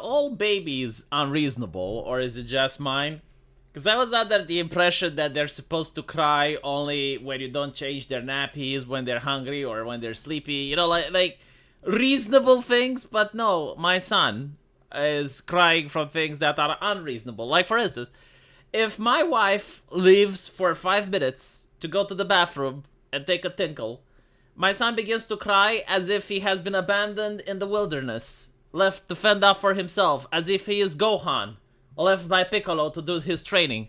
all babies unreasonable, or is it just mine? Because I was under the impression that they're supposed to cry only when you don't change their nappies, when they're hungry, or when they're sleepy. You know, like reasonable things. But no, my son is crying from things that are unreasonable. Like, for instance, if my wife leaves for 5 minutes to go to the bathroom and take a tinkle, my son begins to cry as if he has been abandoned in the wilderness, left to fend up for himself, as if he is Gohan, left by Piccolo to do his training.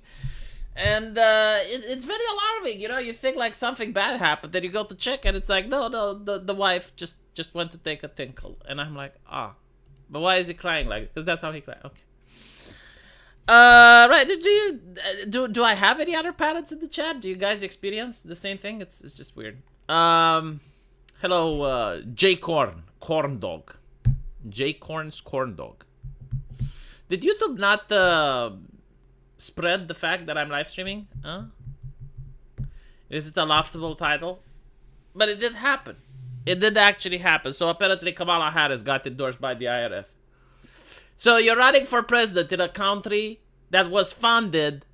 And it's very alarming, you know. You think like something bad happened, then you go to check, and it's like, no, the wife just went to take a tinkle. And I'm like, but why is he crying like? Because that's how he cried. Okay. Right. Do I have any other parents in the chat? Do you guys experience the same thing? It's just weird. Hello, J Corn Dog. J Corn's Corn Dog. Did YouTube not spread the fact that I'm live streaming? Is it a laughable title? But it did happen. It did actually happen. So apparently Kamala Harris got endorsed by the IRS. So you're running for president in a country that was founded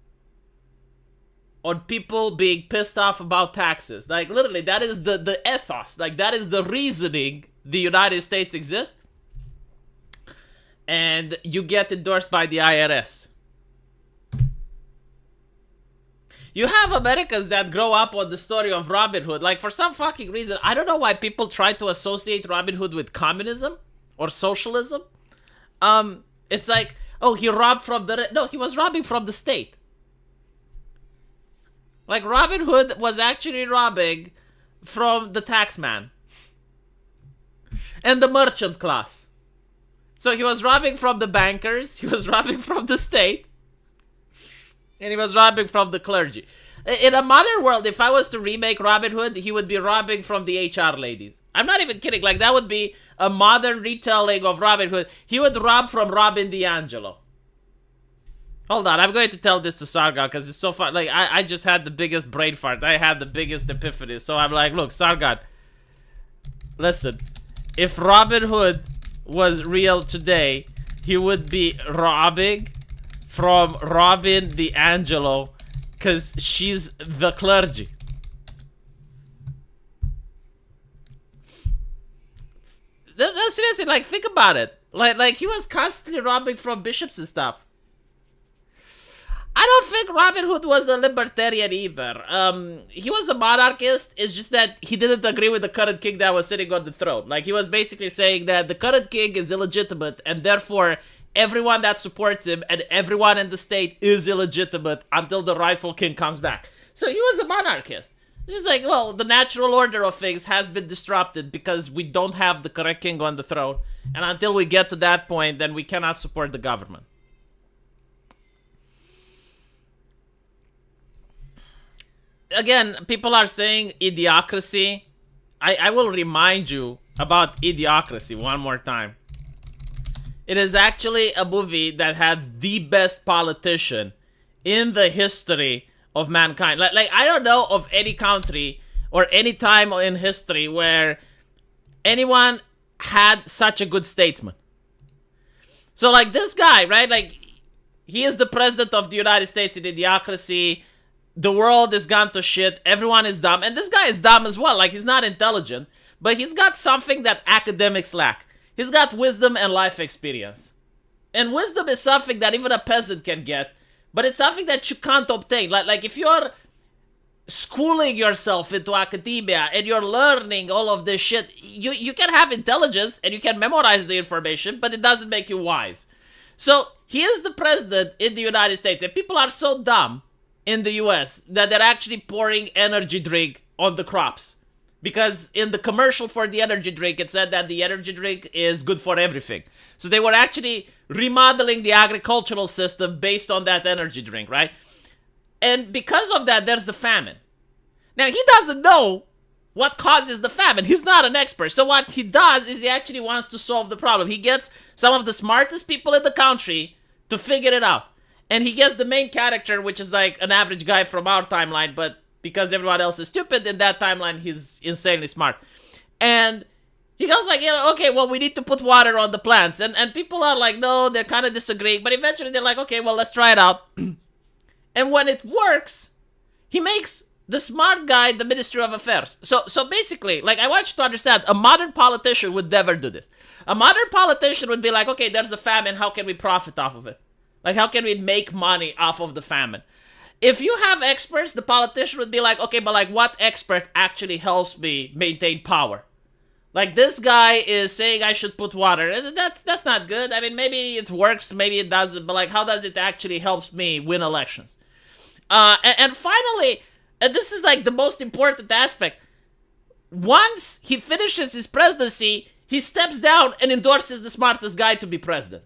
on people being pissed off about taxes. Like, literally, that is the ethos. Like, that is the reasoning the United States exists. And you get endorsed by the IRS. You have Americans that grow up on the story of Robin Hood. Like, for some fucking reason, I don't know why people try to associate Robin Hood with communism or socialism. It's like, oh, he robbed from the... No, he was robbing from the state. Like, Robin Hood was actually robbing from the taxman. And the merchant class. So he was robbing from the bankers, he was robbing from the state, and he was robbing from the clergy. In a modern world, if I was to remake Robin Hood, he would be robbing from the HR ladies. I'm not even kidding. Like, that would be a modern retelling of Robin Hood. He would rob from Robin DiAngelo. Hold on, I'm going to tell this to Sargon because it's so fun. Like, I just had the biggest brain fart. I had the biggest epiphany. So I'm like, look, Sargon, listen. If Robin Hood was real today, he would be robbing from Robin DiAngelo because she's the clergy. No, seriously, like, think about it. Like he was constantly robbing from bishops and stuff. I don't think Robin Hood was a libertarian either. He was a monarchist. It's just that he didn't agree with the current king that was sitting on the throne. Like, he was basically saying that the current king is illegitimate, and therefore everyone that supports him and everyone in the state is illegitimate until the rightful king comes back. So he was a monarchist. It's just like, well, the natural order of things has been disrupted because we don't have the correct king on the throne. And until we get to that point, then we cannot support the government. Again, people are saying Idiocracy. I will remind you about Idiocracy one more time. It is actually a movie that has the best politician in the history of mankind. Like I don't know of any country or any time in history where anyone had such a good statesman. So, like, this guy, right? Like, he is the president of the United States in Idiocracy. The world is gone to shit. Everyone is dumb. And this guy is dumb as well. Like, he's not intelligent. But he's got something that academics lack. He's got wisdom and life experience. And wisdom is something that even a peasant can get. But it's something that you can't obtain. Like if you're schooling yourself into academia and you're learning all of this shit, you can have intelligence and you can memorize the information, but it doesn't make you wise. So, he is the president in the United States. And people are so dumb in the US that they're actually pouring energy drink on the crops. Because in the commercial for the energy drink, it said that the energy drink is good for everything. So they were actually remodeling the agricultural system based on that energy drink, right? And because of that, there's the famine. Now, he doesn't know what causes the famine. He's not an expert. So what he does is he actually wants to solve the problem. He gets some of the smartest people in the country to figure it out. And he gets the main character, which is like an average guy from our timeline, but because everyone else is stupid, in that timeline, he's insanely smart. And He goes like, yeah, okay, well, we need to put water on the plants. And people are like, no, they're kind of disagreeing. But eventually they're like, okay, well, let's try it out. And when it works, he makes the smart guy the Ministry of Affairs. So basically, like, I want you to understand, a modern politician would never do this. A modern politician would be like, okay, there's a famine. How can we profit off of it? Like, how can we make money off of the famine? If you have experts, the politician would be like, okay, but like, what expert actually helps me maintain power? Like, this guy is saying I should put water. That's not good. I mean, maybe it works, maybe it doesn't, but like, how does it actually helps me win elections? And finally, and this is like the most important aspect, once he finishes his presidency, he steps down and endorses the smartest guy to be president.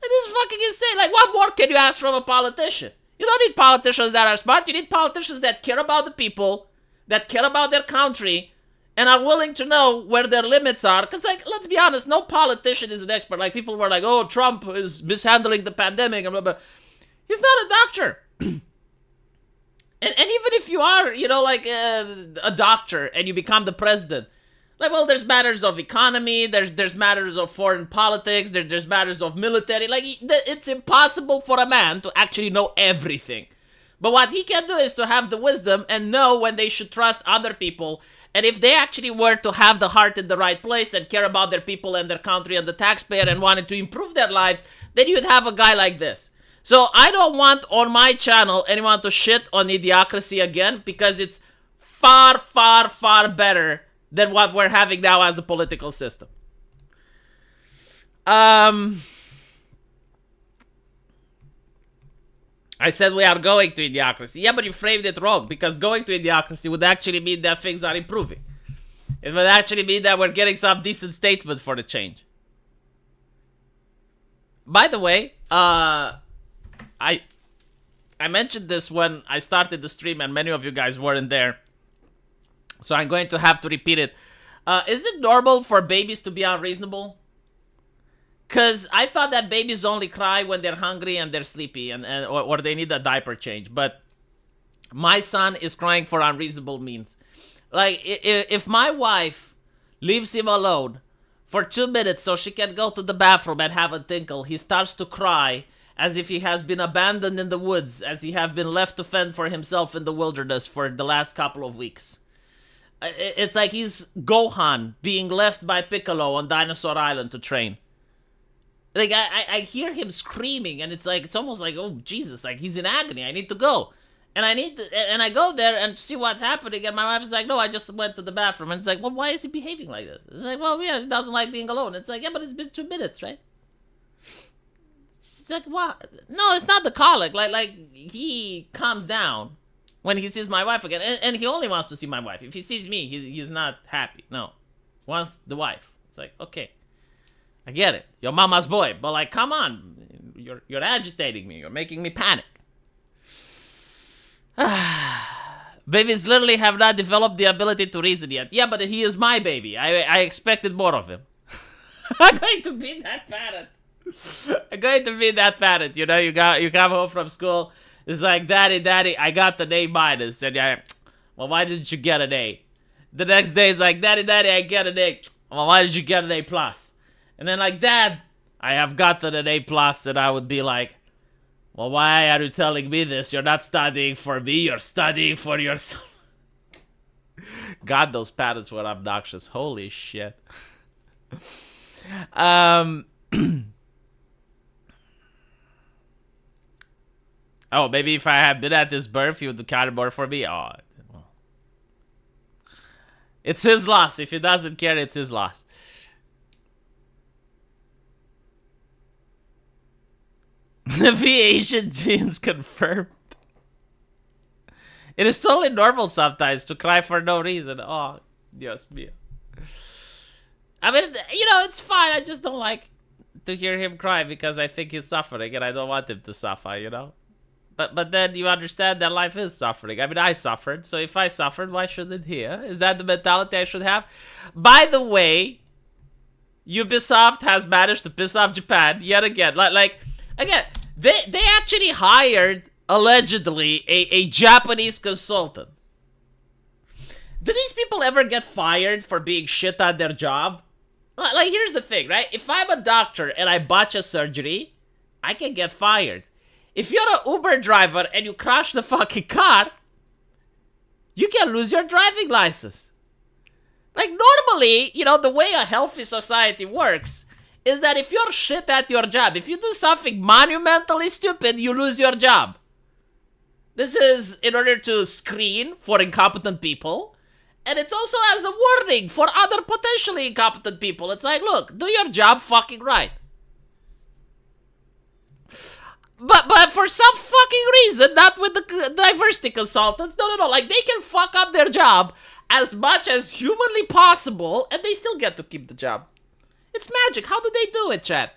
Like, this is fucking insane. Like, what more can you ask from a politician? You don't need politicians that are smart. You need politicians that care about the people, that care about their country, and are willing to know where their limits are. Because, like, let's be honest, no politician is an expert. Like, people were like, oh, Trump is mishandling the pandemic, and blah, blah. He's not a doctor. And even if you are, you know, like a doctor and you become the president, like, well, there's matters of economy, there's matters of foreign politics, there's matters of military. Like, it's impossible for a man to actually know everything. But what he can do is to have the wisdom and know when they should trust other people. And if they actually were to have the heart in the right place and care about their people and their country and the taxpayer and wanted to improve their lives, then you'd have a guy like this. So I don't want on my channel anyone to shit on idiocracy again, because it's far, far, far better than what we're having now as a political system. I said we are going to idiocracy. Yeah, but you framed it wrong, because going to idiocracy would actually mean that things are improving. It would actually mean that we're getting some decent statesmen for the change. By the way, I mentioned this when I started the stream and many of you guys weren't there, so I'm going to have to repeat it. Is it normal for babies to be unreasonable? Because I thought that babies only cry when they're hungry and they're sleepy or they need a diaper change. But my son is crying for unreasonable means. Like, if my wife leaves him alone for 2 minutes so she can go to the bathroom and have a tinkle, he starts to cry as if he has been abandoned in the woods, as he have been left to fend for himself in the wilderness for the last couple of weeks. It's like he's Gohan being left by Piccolo on Dinosaur Island to train. Like, I hear him screaming, and it's almost like, oh, Jesus, like, he's in agony, I need to go. And I go there and see what's happening, and my wife is like, no, I just went to the bathroom. And it's like, well, why is he behaving like this? It's like, well, yeah, he doesn't like being alone. It's like, yeah, but it's been 2 minutes, right? It's like, what? No, it's not the colic. Like he calms down when he sees my wife again. And he only wants to see my wife. If he sees me, he's not happy. No. He wants the wife. It's like, okay. I get it. You're mama's boy. But, like, come on. You're agitating me. You're making me panic. Babies literally have not developed the ability to reason yet. Yeah, but he is my baby. I expected more of him. I'm going to be that parent. I'm going to be that parent. You know, you come home from school. It's like, Daddy, I got an A minus. And well, why didn't you get an A? The next day, it's like, Daddy, I get an A. Well, why did you get an A plus? And then, like, Dad, I have gotten an A plus. And I would be like, well, why are you telling me this? You're not studying for me. You're studying for yourself. God, those parents were obnoxious. Holy shit. Oh, maybe if I had been at this birth, he would count more for me. Oh, well. It's his loss. If he doesn't care, it's his loss. The Asian genes confirmed. It is totally normal sometimes to cry for no reason. Oh, Dios mío. I mean, you know, it's fine. I just don't like to hear him cry because I think he's suffering and I don't want him to suffer, you know? But then you understand that life is suffering. I mean, I suffered. So if I suffered, why shouldn't he? Is that the mentality I should have? By the way, Ubisoft has managed to piss off Japan yet again. Again, they actually hired, allegedly, a Japanese consultant. Do these people ever get fired for being shit at their job? Like, here's the thing, right? If I'm a doctor and I botch a surgery, I can get fired. If you're an Uber driver and you crash the fucking car, you can lose your driving license. Like, normally, you know, the way a healthy society works is that if you're shit at your job, if you do something monumentally stupid, you lose your job. This is in order to screen for incompetent people. And it's also as a warning for other potentially incompetent people. It's like, look, do your job fucking right. But for some fucking reason, not with the diversity consultants, no. Like, they can fuck up their job as much as humanly possible, and they still get to keep the job. It's magic. How do they do it, chat?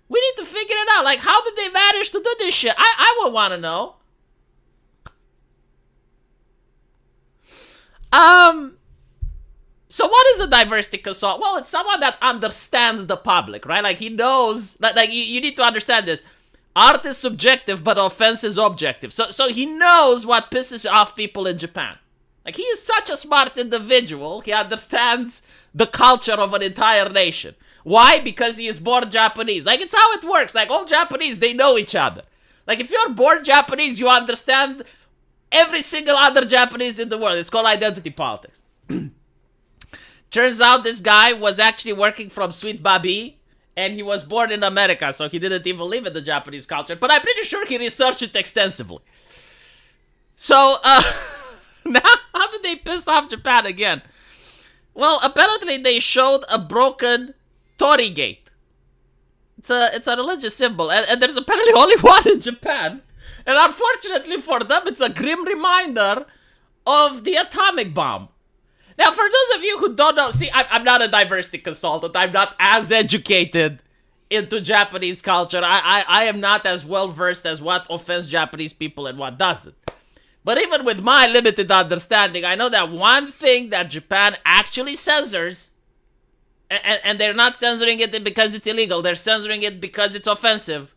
We need to figure it out. Like, how did they manage to do this shit? I would want to know. So what is a diversity consultant? Well, it's someone that understands the public, right? Like, he knows, like you need to understand this. Art is subjective, but offense is objective. So he knows what pisses off people in Japan. Like, he is such a smart individual. He understands the culture of an entire nation. Why? Because he is born Japanese. Like, it's how it works. Like, all Japanese, they know each other. Like, if you're born Japanese, you understand every single other Japanese in the world. It's called identity politics. Turns out this guy was actually working from Sweet Babi, and he was born in America, so he didn't even live in the Japanese culture. But I'm pretty sure he researched it extensively. So, now, how did they piss off Japan again? Well, apparently they showed a broken Torii gate. It's a religious symbol, and there's apparently only one in Japan. And unfortunately for them, it's a grim reminder of the atomic bomb. Now, for those of you who don't know, see, I'm not a diversity consultant. I'm not as educated into Japanese culture. I am not as well versed as what offends Japanese people and what doesn't. But even with my limited understanding, I know that one thing that Japan actually censors, and they're not censoring it because it's illegal, they're censoring it because it's offensive,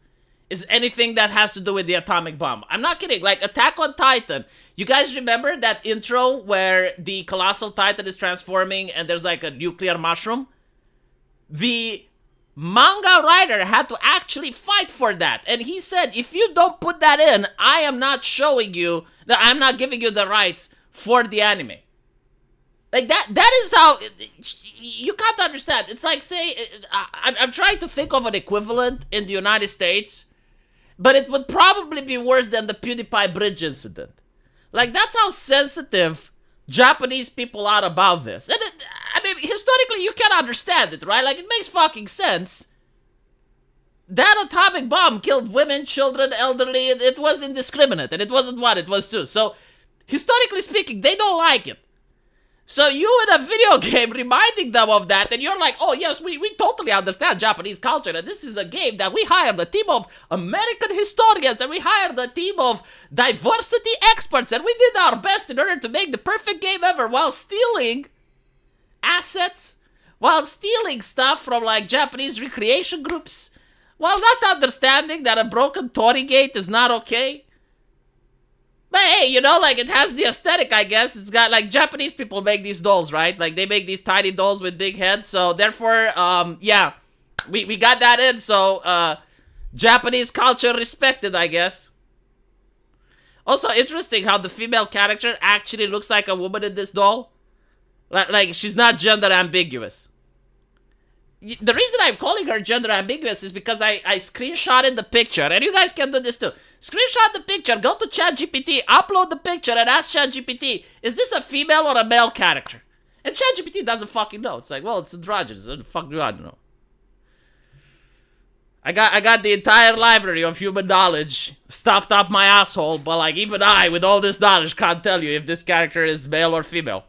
is anything that has to do with the atomic bomb. I'm not kidding. Like, Attack on Titan. You guys remember that intro where the colossal titan is transforming and there's like a nuclear mushroom? The manga writer had to actually fight for that. And he said, if you don't put that in, I am not showing you, I'm not giving you the rights for the anime. Like, that is how, you can't understand. It's like, say, I'm trying to think of an equivalent in the United States, but it would probably be worse than the PewDiePie bridge incident. Like, that's how sensitive Japanese people are about this. And I mean, historically, you can understand it, right? Like, it makes fucking sense. That atomic bomb killed women, children, elderly. It was indiscriminate, and it wasn't one, it was two. So, historically speaking, they don't like it. So you in a video game reminding them of that, and you're like, oh yes, we totally understand Japanese culture, and this is a game that we hired a team of American historians, and we hired a team of diversity experts, and we did our best in order to make the perfect game ever while stealing assets, while stealing stuff from like Japanese recreation groups, while not understanding that a broken Torii gate is not okay. But hey, you know, like, it has the aesthetic, I guess. It's got, like, Japanese people make these dolls, right? Like, they make these tiny dolls with big heads. So, therefore, yeah, we got that in. So, Japanese culture respected, I guess. Also, interesting how the female character actually looks like a woman in this doll. Like, she's not gender ambiguous. The reason I'm calling her gender ambiguous is because I screenshotted the picture, and you guys can do this too. Screenshot the picture, go to ChatGPT, upload the picture, and ask ChatGPT, is this a female or a male character? And ChatGPT doesn't fucking know. It's like, well, it's androgynous. What the fuck do I know? I got the entire library of human knowledge stuffed up my asshole, but like, even I, with all this knowledge, can't tell you if this character is male or female.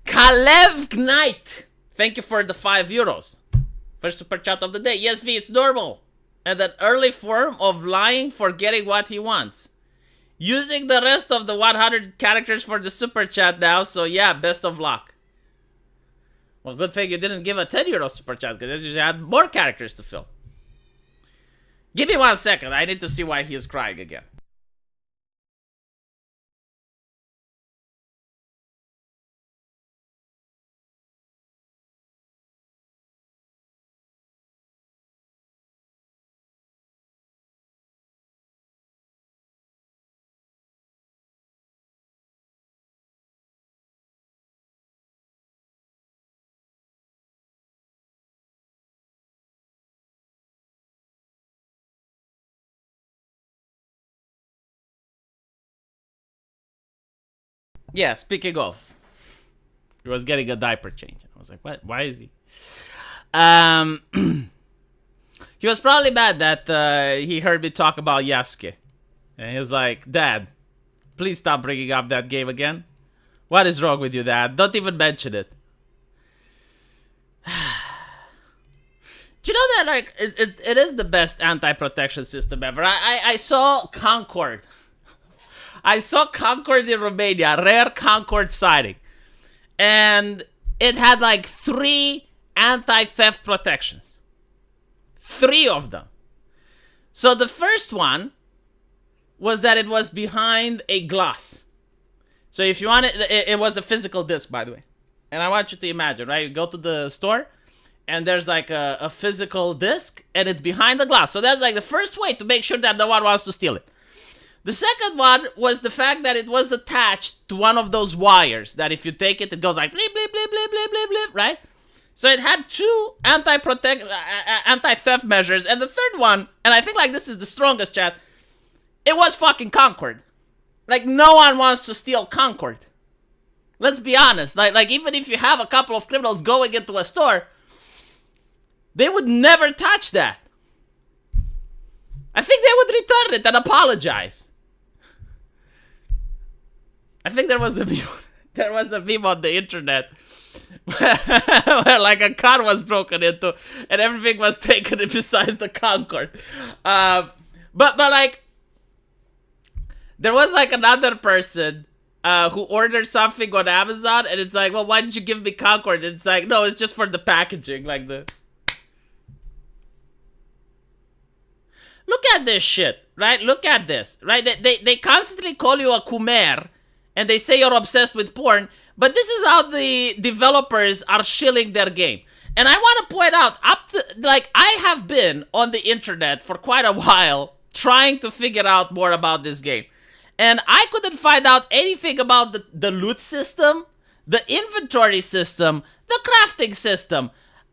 Kalev Knight. Thank you for the €5. First super chat of the day. Yes, V, it's normal. And an early form of lying for getting what he wants. Using the rest of the 100 characters for the super chat now, so yeah, best of luck. Well, good thing you didn't give a €10 super chat, because you had more characters to fill. Give me 1 second, I need to see why he is crying again. Yeah, speaking of, he was getting a diaper change. I was like, what? Why is he? He was probably mad that he heard me talk about Yasuke. And he was like, Dad, please stop bringing up that game again. What is wrong with you, Dad? Don't even mention it. Do you know that, like, it is the best anti-protection system ever? I saw Concord. I saw Concord in Romania, rare Concord sighting. And it had like 3 anti-theft protections. 3 of them. So the first one was that it was behind a glass. So if you want it was a physical disc, by the way. And I want you to imagine, right? You go to the store, and there's like a physical disc, and it's behind the glass. So that's like the first way to make sure that no one wants to steal it. The second one was the fact that it was attached to one of those wires that if you take it, it goes like bleep, bleep, bleep, bleep, bleep, bleep, bleep, right? So it had 2 anti-theft measures. And the third one, and I think like this is the strongest, chat, it was fucking Concord. Like, no one wants to steal Concord. Let's be honest. Like even if you have a couple of criminals going into a store, they would never touch that. I think they would return it and apologize. I think there was a meme on the internet where like a car was broken into and everything was taken besides the Concord. But like there was like another person who ordered something on Amazon, and it's like, well, why did you give me Concord? And it's like, no, it's just for the packaging, like the. Look at this shit, right? Look at this, right? They constantly call you a Khmer, and they say you're obsessed with porn, but this is how the developers are shilling their game. And I want to point out, I have been on the internet for quite a while trying to figure out more about this game. And I couldn't find out anything about the loot system, the inventory system, the crafting system.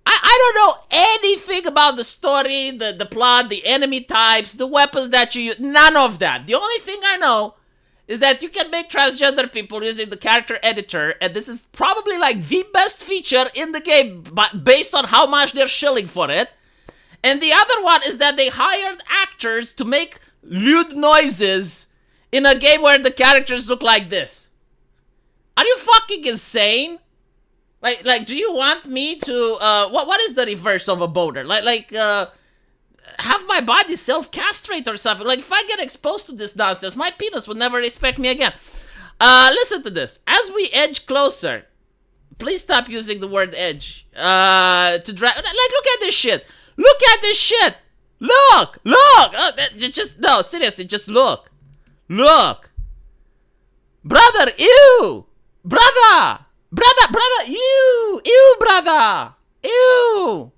I don't know anything about the story, the plot, the enemy types, the weapons that you use. None of that. The only thing I know is that you can make transgender people using the character editor, and this is probably like the best feature in the game based on how much they're shilling for it. And the other one is that they hired actors to make lewd noises in a game where the characters look like this. Are you fucking insane? Like, do you want me to, what is the reverse of a boner? Have my body self-castrate or something? Like, if I get exposed to this nonsense, my penis would never respect me again. Listen to this. As we edge closer, please stop using the word edge, to drag, like, look at this shit. Look at this shit. Look. No, seriously, just look. Look. Brother, ew. Brother, ew, brother, ew.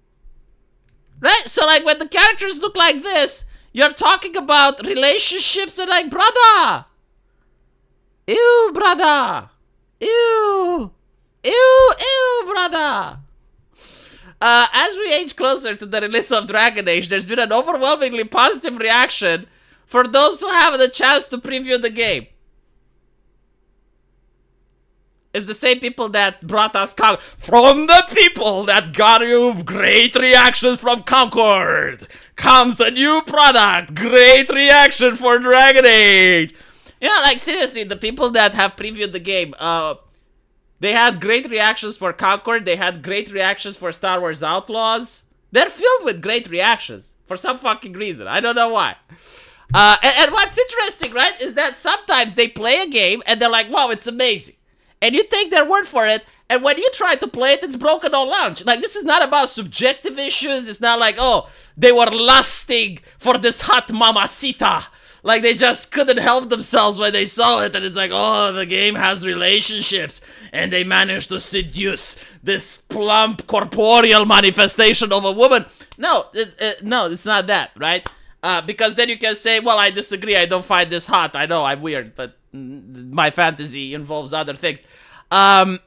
Right? So, like, when the characters look like this, you're talking about relationships and, like, brother. Ew, brother. Ew, brother. As we age closer to the release of Dragon Age, there's been an overwhelmingly positive reaction for those who have the chance to preview the game. It's the same people that brought us Concord. From the people that got you great reactions from Concord comes a new product. Great reaction for Dragon Age. You know, like, seriously, the people that have previewed the game, they had great reactions for Concord. They had great reactions for Star Wars Outlaws. They're filled with great reactions for some fucking reason. I don't know why. And what's interesting, right, is that sometimes they play a game and they're like, wow, it's amazing. And you take their word for it, and when you try to play it, it's broken on launch. Like, this is not about subjective issues. It's not like, oh, they were lusting for this hot mamacita. Like, they just couldn't help themselves when they saw it, and it's like, oh, the game has relationships, and they managed to seduce this plump, corporeal manifestation of a woman. No, it's not that, right? Because then you can say, well, I disagree, I don't find this hot. I know, I'm weird, but my fantasy involves other things. No.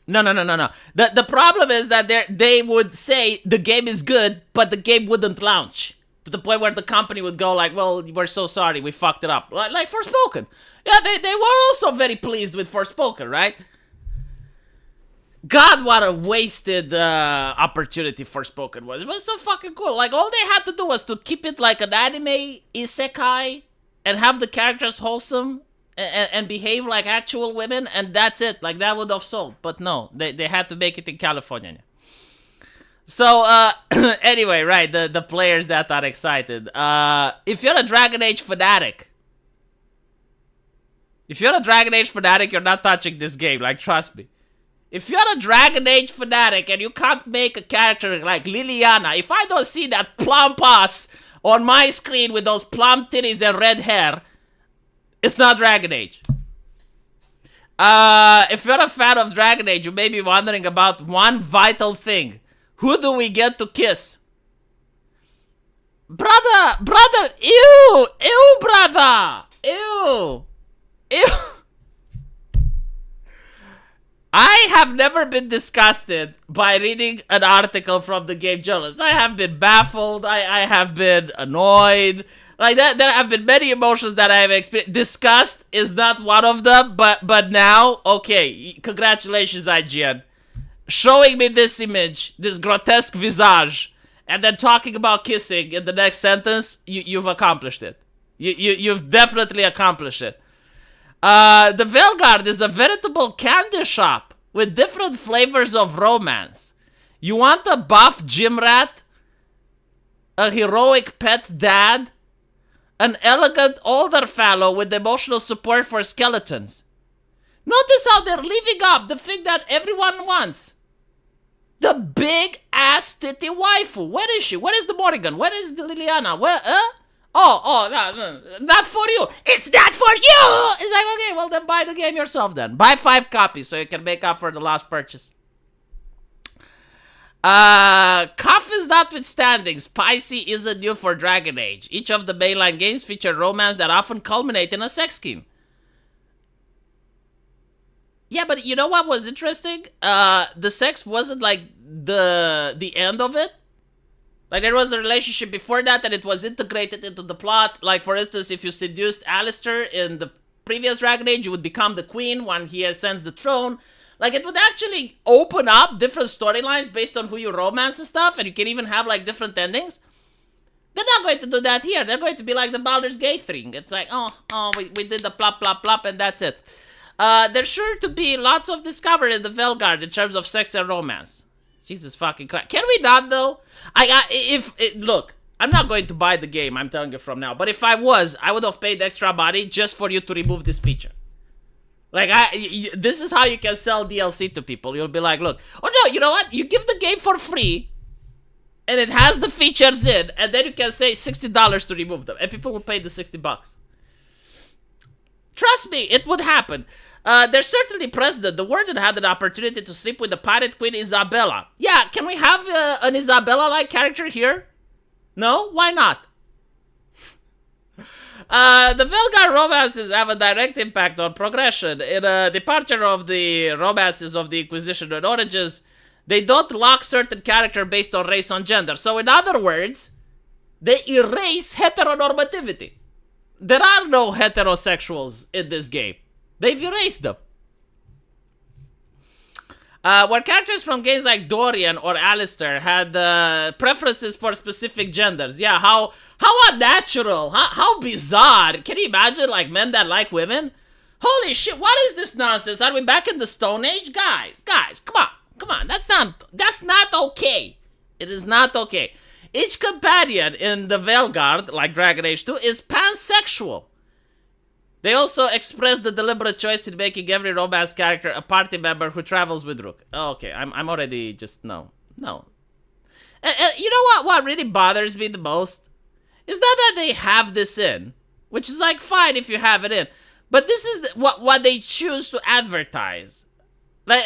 The problem is that they would say the game is good, but the game wouldn't launch. To the point where the company would go like, well, we're so sorry, we fucked it up. Like Forspoken. Yeah, they were also very pleased with Forspoken, right? God, what a wasted opportunity Forspoken was. It was so fucking cool. Like, all they had to do was to keep it like an anime isekai and have the characters wholesome and behave like actual women, and that's it. Like, that would have sold. But no, they had to make it in California. So, anyway, right, the players that are excited. If you're a Dragon Age fanatic, you're not touching this game, like, trust me. If you're a Dragon Age fanatic and you can't make a character like Liliana, if I don't see that plump ass on my screen with those plump titties and red hair, it's not Dragon Age. If you're a fan of Dragon Age, you may be wondering about one vital thing. Who do we get to kiss? Brother, ew, brother, ew. I have never been disgusted by reading an article from the game journalist. I have been baffled, I have been annoyed. Like that, there have been many emotions that I have experienced. Disgust is not one of them, but now, okay, congratulations, IGN. Showing me this image, this grotesque visage, and then talking about kissing in the next sentence, you've accomplished it. You've definitely accomplished it. The Velgard is a veritable candy shop with different flavors of romance. You want a buff gym rat, a heroic pet dad, an elegant older fellow with emotional support for skeletons. Notice how they're leaving up the thing that everyone wants. The big ass titty waifu. Where is she? Where is the Morrigan? Where is the Liliana? Where? No, not for you. It's not for you. It's like, okay, well then buy the game yourself then. Buy 5 copies so you can make up for the last purchase. Coffins notwithstanding, spicy isn't new for Dragon Age. Each of the mainline games feature romance that often culminate in a sex scheme. Yeah, but you know what was interesting? The sex wasn't like the end of it. Like, there was a relationship before that and it was integrated into the plot. Like, for instance, if you seduced Alistair in the previous Dragon Age, you would become the queen when he ascends the throne. Like, it would actually open up different storylines based on who you romance and stuff, and you can even have, like, different endings. They're not going to do that here. They're going to be like the Baldur's Gate thing. It's like, we did the plop, plop, plop, and that's it. There's sure to be lots of discovery in the Velgard in terms of sex and romance. Jesus fucking Christ. Can we not, though? Look, I'm not going to buy the game, I'm telling you from now. But if I was, I would have paid extra money just for you to remove this feature. Like, this is how you can sell DLC to people. You'll be like, look, oh no, you know what? You give the game for free, and it has the features in, and then you can say $60 to remove them, and people will pay the $60. Trust me, it would happen. There's certainly precedent. The Warden had an opportunity to sleep with the pirate queen Isabella. Yeah, can we have an Isabella-like character here? No? Why not? The Velgar romances have a direct impact on progression. In a departure of the romances of the Inquisition and Origins, they don't lock certain character based on race or gender. So in other words, they erase heteronormativity. There are no heterosexuals in this game. They've erased them. Where characters from games like Dorian or Alistair had preferences for specific genders. Yeah, how unnatural, how bizarre. Can you imagine, like, men that like women? Holy shit, what is this nonsense? Are we back in the Stone Age? Guys, come on, that's not okay. It is not okay. Each companion in the Velgard, like Dragon Age 2, is pansexual. They also express the deliberate choice in making every romance character a party member who travels with Rook. Oh, okay, I'm already just, no. You know what really bothers me the most? Is not that they have this in, which is like fine if you have it in, but this is what they choose to advertise. Like,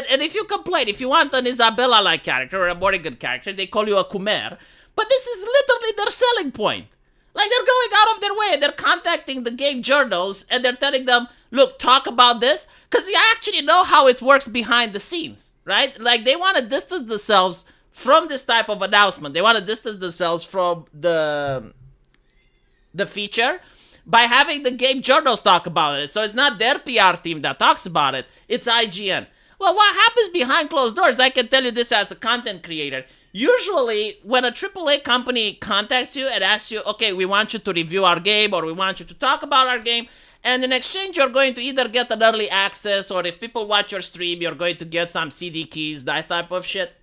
and if you complain, if you want an Isabella-like character or a Morrigan character, they call you a Khmer, but this is literally their selling point. Like, they're going out of their way, they're contacting the game journals, and they're telling them, look, talk about this, because you actually know how it works behind the scenes, right? Like, they want to distance themselves from this type of announcement. They want to distance themselves from the feature by having the game journals talk about it. So it's not their PR team that talks about it, it's IGN. Well, what happens behind closed doors, I can tell you this as a content creator. Usually, when a AAA company contacts you and asks you, okay, we want you to review our game or we want you to talk about our game, and in exchange, you're going to either get an early access or if people watch your stream, you're going to get some CD keys, that type of shit.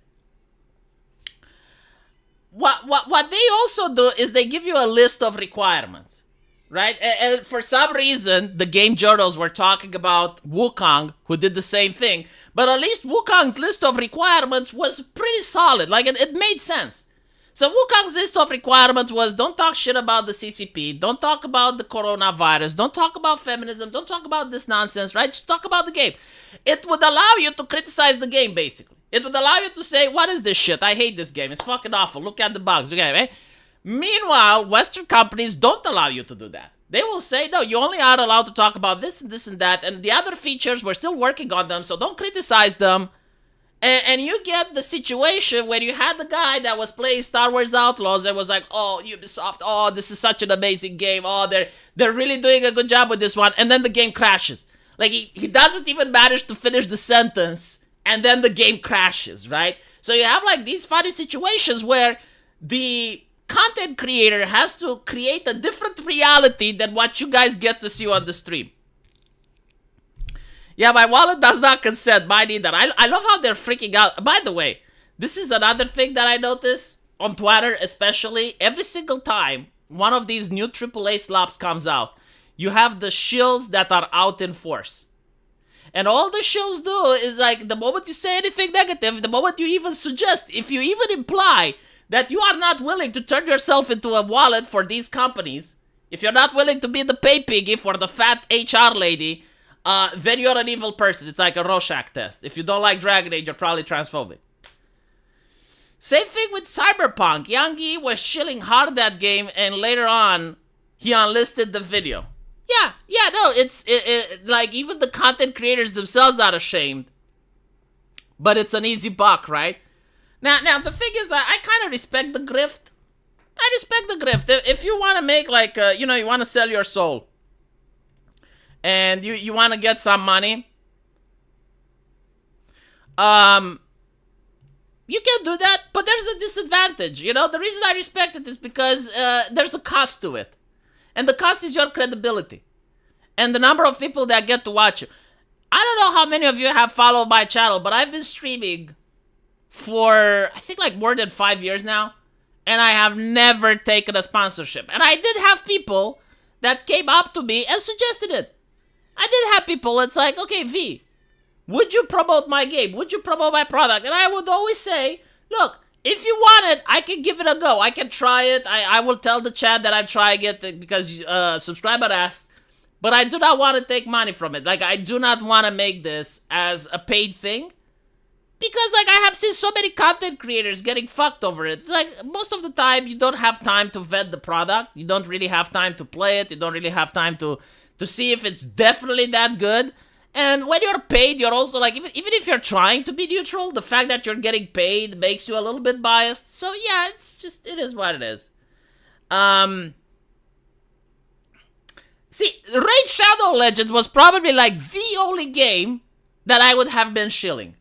What they also do is they give you a list of requirements, right? And for some reason, the game journals were talking about Wukong, who did the same thing. But at least Wukong's list of requirements was pretty solid. Like, it made sense. So Wukong's list of requirements was don't talk shit about the CCP, don't talk about the coronavirus, don't talk about feminism, don't talk about this nonsense, right? Just talk about the game. It would allow you to criticize the game, basically. It would allow you to say, what is this shit? I hate this game. It's fucking awful. Look at the bugs. Okay, right? Meanwhile, Western companies don't allow you to do that. They will say, no, you only are allowed to talk about this and this and that. And the other features, we're still working on them, so don't criticize them. And you get the situation where you had the guy that was playing Star Wars Outlaws and was like, oh, Ubisoft, oh, this is such an amazing game. Oh, they're really doing a good job with this one. And then the game crashes. Like, he doesn't even manage to finish the sentence. And then the game crashes, right? So you have like these funny situations where the content creator has to create a different reality than what you guys get to see on the stream. Yeah, my wallet does not consent. Mine either. I love how they're freaking out. By the way, this is another thing that I notice on Twitter, especially. Every single time one of these new AAA slops comes out, you have the shills that are out in force. And all the shills do is like the moment you say anything negative, the moment you even suggest, if you even imply that you are not willing to turn yourself into a wallet for these companies, if you're not willing to be the pay piggy for the fat HR lady, then you're an evil person. It's like a Rorschach test. If you don't like Dragon Age, you're probably transphobic. Same thing with Cyberpunk. Yangi was shilling hard that game, and later on, he unlisted the video. Yeah, no, it's like even the content creators themselves are ashamed. But it's an easy buck, right? Now the thing is, I kind of respect the grift. I respect the grift. If you want to make like, you want to sell your soul. And you want to get some money. You can do that, but there's a disadvantage. The reason I respect it is because there's a cost to it. And the cost is your credibility. And the number of people that get to watch you. I don't know how many of you have followed my channel, but I've been streaming for, I think, like more than 5 years now. And I have never taken a sponsorship. And I did have people that came up to me and suggested it. I did have people, it's like, okay, V, would you promote my game? Would you promote my product? And I would always say, look, if you want it, I can give it a go. I can try it. I will tell the chat that I'm trying it because subscriber asked. But I do not want to take money from it. Like, I do not want to make this as a paid thing. Because, like, I have seen so many content creators getting fucked over it. It's like, most of the time, you don't have time to vet the product. You don't really have time to play it. You don't really have time to see if it's definitely that good. And when you're paid, you're also, like, even if you're trying to be neutral, the fact that you're getting paid makes you a little bit biased. So, yeah, it is what it is. See, Raid Shadow Legends was probably, like, the only game that I would have been shilling.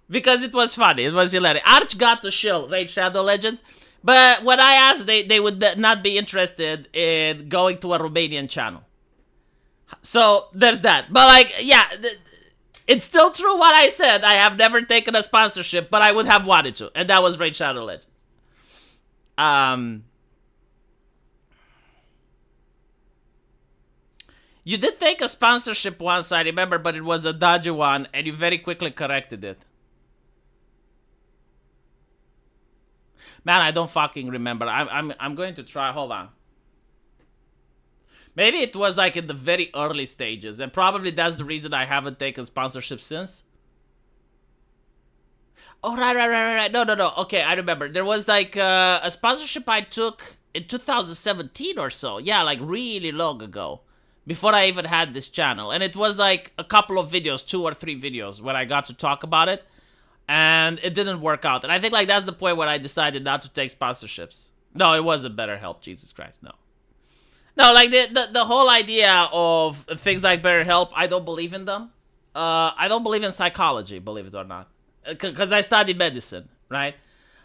Because it was funny. It was hilarious. Arch got to shill Raid Shadow Legends. But when I asked, they would not be interested in going to a Romanian channel. So, there's that. But, like, yeah, it's still true what I said. I have never taken a sponsorship, but I would have wanted to. And that was Raid Shadow Legends. You did take a sponsorship once, I remember, but it was a dodgy one, and you very quickly corrected it. Man, I don't fucking remember. I'm going to try. Hold on. Maybe it was like in the very early stages, and probably that's the reason I haven't taken sponsorship since. Oh, right. No. Okay, I remember. There was like a sponsorship I took in 2017 or so. Yeah, like really long ago. Before I even had this channel. And it was like a couple of videos, 2 or 3 videos, where I got to talk about it. and it didn't work out. And I think like that's the point where I decided not to take sponsorships. No, it wasn't BetterHelp. Jesus Christ, no. No, like the whole idea of things like BetterHelp, I don't believe in them. I don't believe in psychology, believe it or not, because I study medicine, right?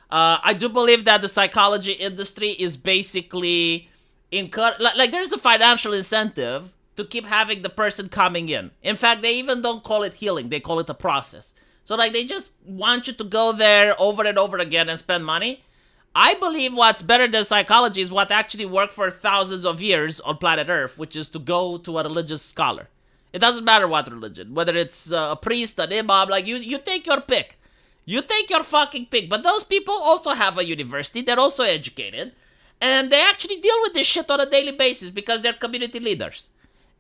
I do believe that the psychology industry is basically like there's a financial incentive to keep having the person coming in. In fact, they even don't call it healing; they call it a process. So like they just want you to go there over and over again and spend money. I believe what's better than psychology is what actually worked for thousands of years on planet Earth, which is to go to a religious scholar. It doesn't matter what religion, whether it's a priest, an imam, like you take your pick. You take your fucking pick. But those people also have a university, they're also educated, and they actually deal with this shit on a daily basis because they're community leaders.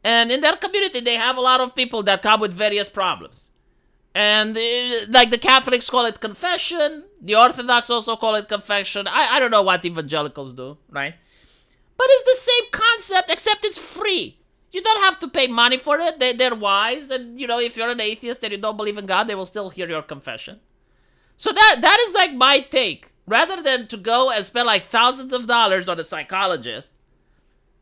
And in their community, they have a lot of people that come with various problems. And like the Catholics call it confession, the Orthodox also call it confession. I don't know what evangelicals do, right? But it's the same concept, except it's free. You don't have to pay money for it. They're wise, and if you're an atheist and you don't believe in God, they will still hear your confession. So that is like my take. Rather than to go and spend like thousands of dollars on a psychologist,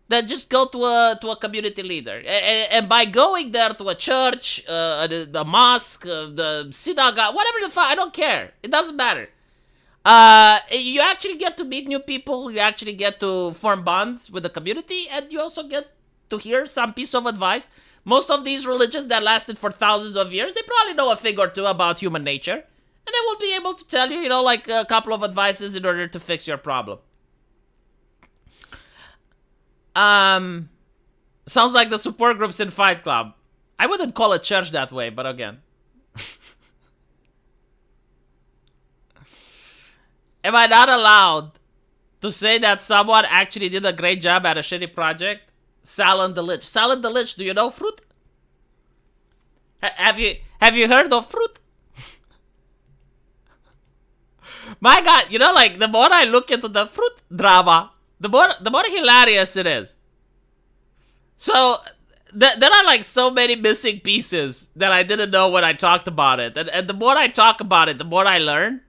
then just go to a community leader. And by going there to a church, the mosque, the synagogue, whatever the fuck, I don't care. It doesn't matter. You actually get to meet new people. You actually get to form bonds with the community. And you also get to hear some piece of advice. Most of these religions that lasted for thousands of years, they probably know a thing or two about human nature. And they will be able to tell you, like a couple of advices in order to fix your problem. Sounds like the support groups in Fight Club. I wouldn't call a church that way, but again. Am I not allowed to say that someone actually did a great job at a shitty project? Salon the Lich. Salon the Lich, do you know Fruit? Have you heard of Fruit? My God, like the more I look into the Fruit drama, the more hilarious it is. So there are like so many missing pieces that I didn't know when I talked about it, and the more I talk about it, the more I learn.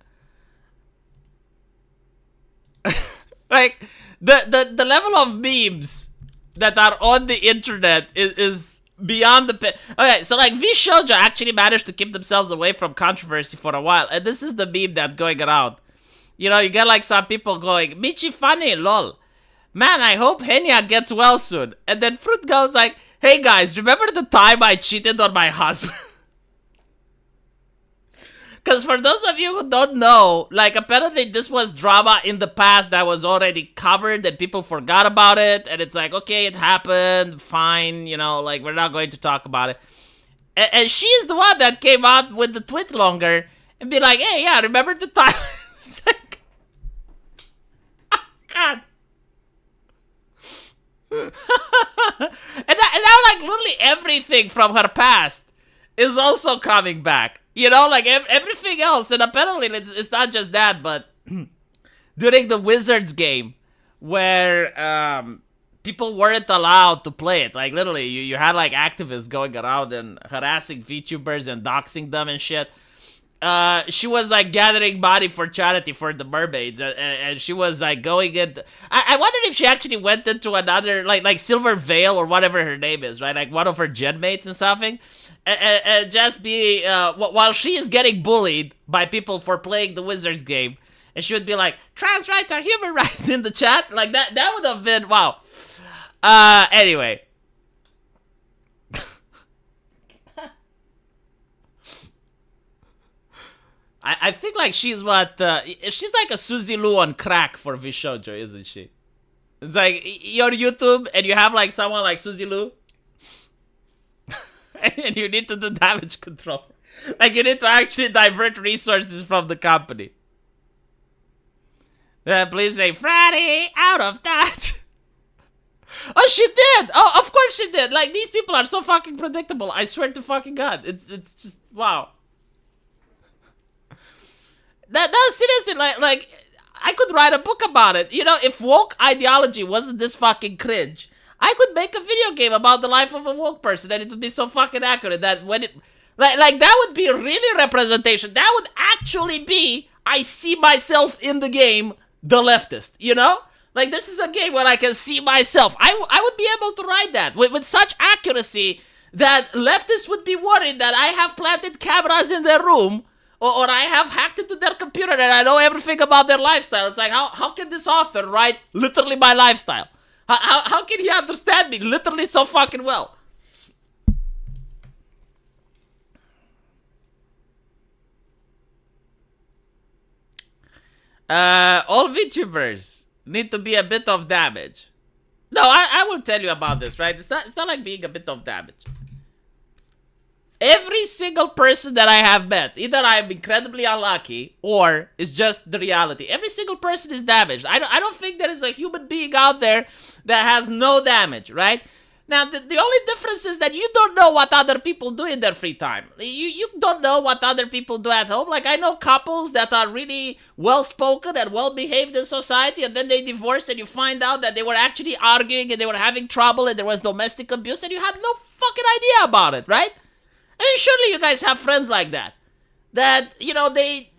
Like the level of memes that are on the internet is beyond the okay. So like V Shoujo actually managed to keep themselves away from controversy for a while, and this is the meme that's going around. You get like some people going, Michi funny, lol. Man, I hope Henya gets well soon. And then Fruit goes like, hey guys, remember the time I cheated on my husband? Because for those of you who don't know, like apparently this was drama in the past that was already covered and people forgot about it. And it's like, okay, it happened, fine, like we're not going to talk about it. And she is the one that came out with the tweet longer and be like, hey, yeah, remember the time? It's like, oh, God. and now like literally everything from her past is also coming back. Like everything else. And apparently it's not just that, but during the Wizards game where people weren't allowed to play it, like literally you had like activists going around and harassing VTubers and doxing them and shit. She was like gathering money for charity for the mermaids, and she was like going in. I wondered if she actually went into another like Silver Veil or whatever her name is, right? Like one of her gen mates and something, and just be while she is getting bullied by people for playing the Wizards game, and she would be like, "Trans rights are human rights" in the chat, like that. That would have been wow. Anyway. I think like she's what she's like a Suzy Lou on crack for Vishoujo, isn't she? It's like you're YouTube and you have like someone like Suzy Lou, and you need to do damage control. Like you need to actually divert resources from the company. Please say Friday out of touch. Oh, she did. Oh, of course she did. Like these people are so fucking predictable. I swear to fucking God, it's just wow. No, seriously, like, I could write a book about it. If woke ideology wasn't this fucking cringe, I could make a video game about the life of a woke person, and it would be so fucking accurate that when it, Like that would be really representation. That would actually be, I see myself in the game, the leftist, you know? Like, this is a game where I can see myself. I would be able to write that with such accuracy that leftists would be worried that I have planted cameras in their room, or I have hacked into their computer and I know everything about their lifestyle. It's like, how can this author write literally my lifestyle? How can he understand me literally so fucking well? All VTubers need to be a bit of damage. No, I will tell you about this, right? It's not like being a bit of damage. Every single person that I have met, either I'm incredibly unlucky or it's just the reality. Every single person is damaged. I don't think there is a human being out there that has no damage, right? Now, the only difference is that you don't know what other people do in their free time. You don't know what other people do at home. Like, I know couples that are really well-spoken and well-behaved in society, and then they divorce and you find out that they were actually arguing and they were having trouble and there was domestic abuse and you had no fucking idea about it, right? I mean, surely you guys have friends like that. That, you know, they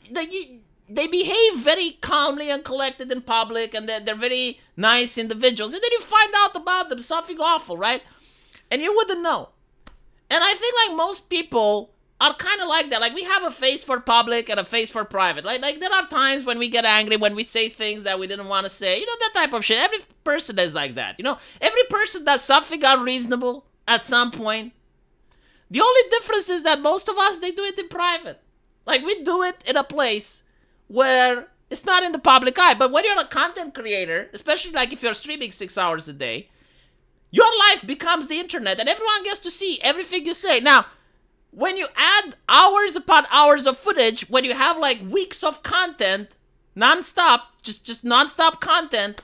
behave very calmly and collected in public, and they're very nice individuals. And then you find out about them something awful, right? And you wouldn't know. And I think, like, most people are kind of like that. Like, we have a face for public and a face for private. Like there are times when we get angry, when we say things that we didn't want to say. You know, that type of shit. Every person is like that. You know, every person does something unreasonable at some point. The only difference is that most of us, they do it in private. Like, we do it in a place where it's not in the public eye. But when you're a content creator, especially like if you're streaming 6 hours a day, your life becomes the internet and everyone gets to see everything you say. Now, when you add hours upon hours of footage, when you have like weeks of content, non-stop, just non-stop content,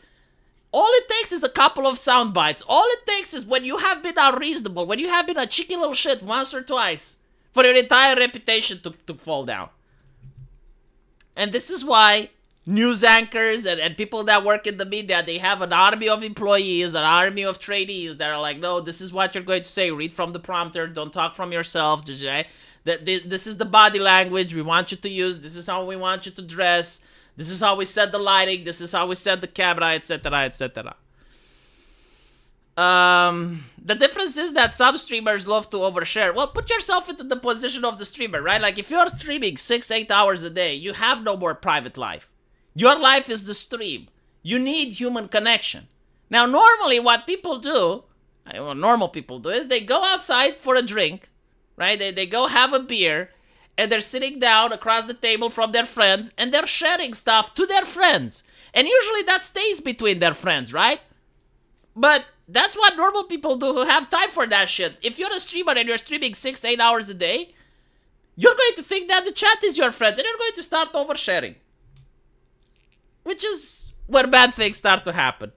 all it takes is a couple of sound bites. All it takes is when you have been unreasonable, when you have been a cheeky little shit once or twice, for your entire reputation to fall down. And this is why news anchors and people that work in the media, they have an army of employees, an army of trainees that are like, no, this is what you're going to say. Read from the prompter. Don't talk from yourself. This is the body language we want you to use. This is how we want you to dress. This is how we set the lighting. This is how we set the camera, etc., etc. The difference is that some streamers love to overshare. Well, put yourself into the position of the streamer, right? Like, if you're streaming 6-8 hours a day, you have no more private life. Your life is the stream. You need human connection. Now, normally what people do, what normal people do, is they go outside for a drink, right? They go have a beer, and they're sitting down across the table from their friends, and they're sharing stuff to their friends. And usually that stays between their friends, right? But that's what normal people do who have time for that shit. If you're a streamer and you're streaming 6-8 hours a day, you're going to think that the chat is your friends, and you're going to start oversharing. Which is where bad things start to happen.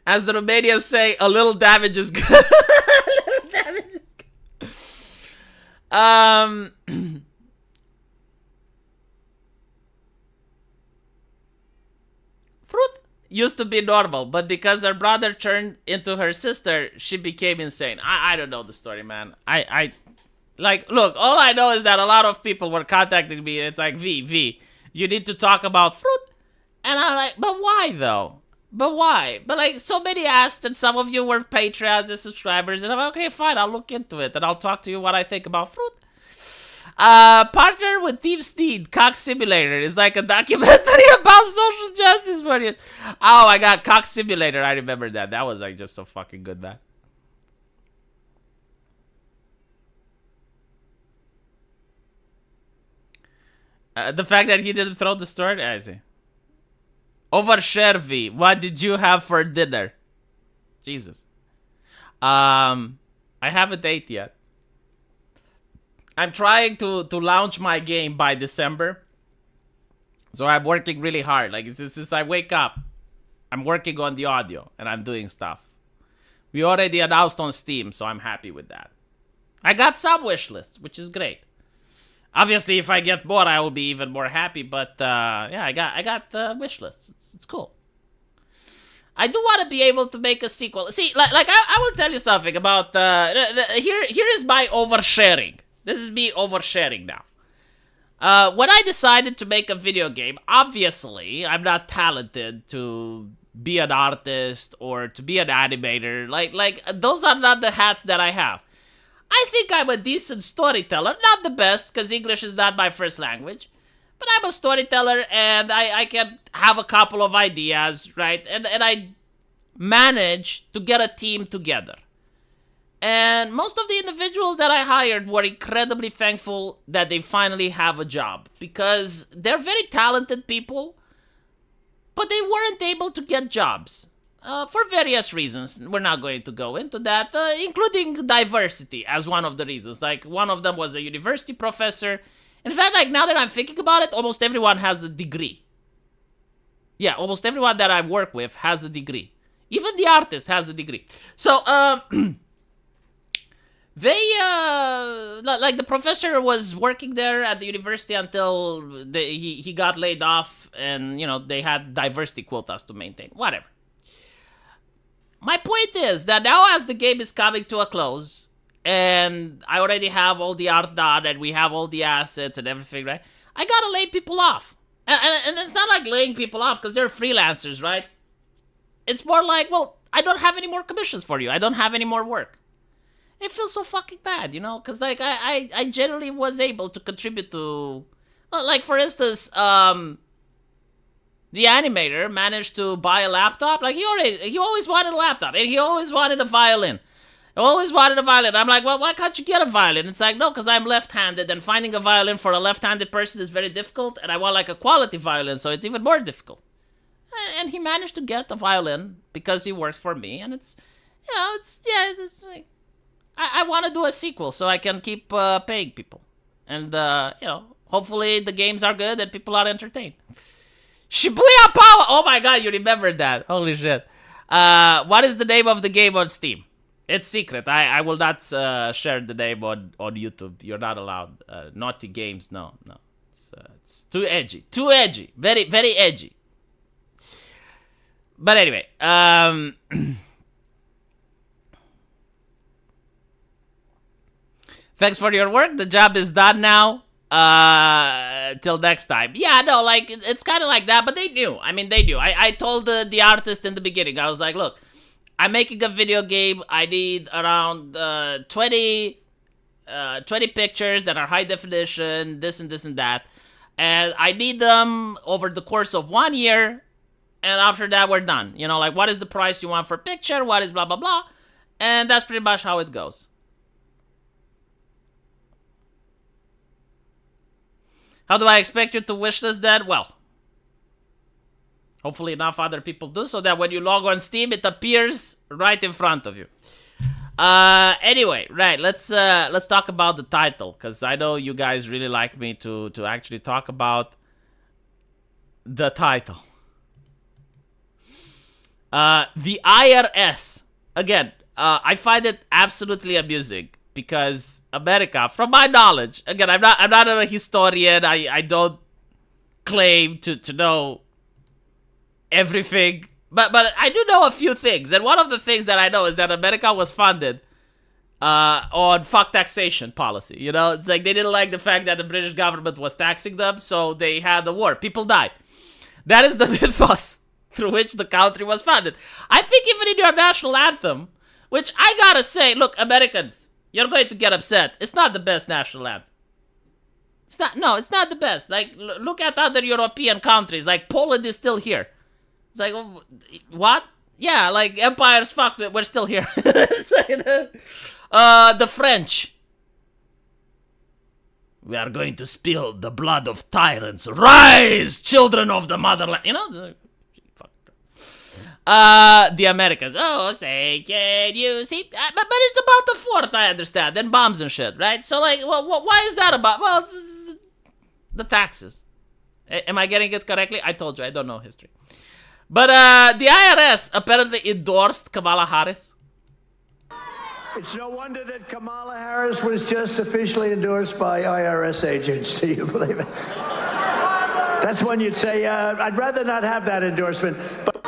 As the Romanians say, a little damage is good. A little damage is good. Fruit used to be normal, but because her brother turned into her sister, she became insane. I don't know the story, man. Like, look, all I know is that a lot of people were contacting me, and it's like, V, you need to talk about fruit. And I'm like, but why, though? But why? But, like, so many asked, and some of you were Patreons and subscribers, and I'm like, okay, fine, I'll look into it, and I'll talk to you what I think about fruit. Partner with Team Steed, Cock Simulator is like a documentary about social justice warriors. Oh my god, Cock Simulator, I remember that. That was, like, just so fucking good, man. The fact that he didn't throw the story, I see. Overshare V, what did you have for dinner? Jesus. I haven't ate yet. I'm trying to launch my game by December. So I'm working really hard. Like, since I wake up, I'm working on the audio and I'm doing stuff. We already announced on Steam, so I'm happy with that. I got some wish lists, which is great. Obviously, if I get more, I will be even more happy. But yeah, I got wish lists. It's cool. I do want to be able to make a sequel. See, like I will tell you something about, here is my oversharing. This is me oversharing now. When I decided to make a video game, obviously, I'm not talented to be an artist or to be an animator. Like those are not the hats that I have. I think I'm a decent storyteller. Not the best, because English is not my first language. But I'm a storyteller, and I can have a couple of ideas, right? And I managed to get a team together. And most of the individuals that I hired were incredibly thankful that they finally have a job. Because they're very talented people, but they weren't able to get jobs. For various reasons. We're not going to go into that, including diversity as one of the reasons. Like, one of them was a university professor. In fact, like, now that I'm thinking about it, almost everyone has a degree. Yeah, almost everyone that I work with has a degree. Even the artist has a degree. So, like, the professor was working there at the university until he got laid off, and, you know, they had diversity quotas to maintain. Whatever. My point is that now, as the game is coming to a close, and I already have all the art done, and we have all the assets and everything, right? I gotta lay people off. And it's not like laying people off because they're freelancers, right? It's more like, well, I don't have any more commissions for you. I don't have any more work. It feels so fucking bad, you know? Because, like, I generally was able to contribute to... Like, for instance, the animator managed to buy a laptop. Like, he always wanted a laptop, and he always wanted a violin. Always wanted a violin. I'm like, well, why can't you get a violin? It's like, no, because I'm left-handed, and finding a violin for a left-handed person is very difficult, and I want, like, a quality violin, so it's even more difficult. And he managed to get the violin because he works for me, and it's, you know, it's like, I want to do a sequel so I can keep paying people. And, you know, hopefully the games are good and people are entertained. Shibuya Power! Oh my god, you remembered that. Holy shit. What is the name of the game on Steam? It's secret. I will not share the name on YouTube. You're not allowed. Naughty games, no. It's too edgy. Too edgy. Very, very edgy. But anyway, thanks for your work. The job is done now. Till next time. Yeah, no, like, it's kind of like that, but they knew. I mean, they knew. I told the artist in the beginning, I was like, look, I'm making a video game. I need around 20 pictures that are high definition, this and this and that. And I need them over the course of 1 year. And after that, we're done. You know, like, what is the price you want for a picture? What is blah, blah, blah. And that's pretty much how it goes. How do I expect you to wish this that? Well, hopefully enough other people do so that when you log on Steam, it appears right in front of you. Anyway, right, let's talk about the title, because I know you guys really like me to actually talk about the title. The IRS. Again, I find it absolutely amusing. Because America, from my knowledge, again, I'm not a historian. I don't claim to know everything, but I do know a few things. And one of the things that I know is that America was founded on fuck taxation policy. You know, it's like they didn't like the fact that the British government was taxing them, so they had a war. People died. That is the mythos through which the country was founded. I think even in your national anthem, which I gotta say, look, Americans, you're going to get upset. It's not the best national anthem. It's not the best. Like, look at other European countries. Like, Poland is still here. It's like, what? Yeah, like, empires fucked it. We're still here. The French. We are going to spill the blood of tyrants. Rise, children of the motherland. You know, the Americans, oh, say, can you see? But it's about the fort, I understand, and bombs and shit, right? So, like, well, why is that about? Well, it's the taxes. Am I getting it correctly? I told you, I don't know history. But the IRS apparently endorsed Kamala Harris. It's no wonder that Kamala Harris was just officially endorsed by IRS agents. Do you believe it? That's when you'd say, I'd rather not have that endorsement. But